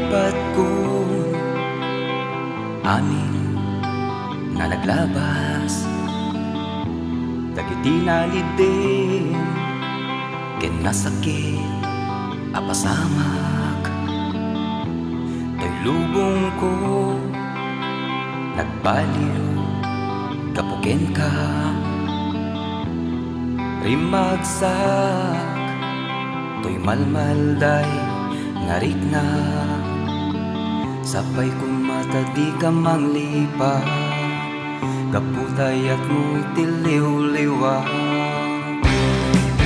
lipat ko amin na naglabas dagiti nalidin ken nasakit apasamak to'y lubong ko nagbaliw kapuken ka rimagsak to'y malmalday ngarik na sapay kung matadi ka manglipa kaputay at mo'y tiliw-liwa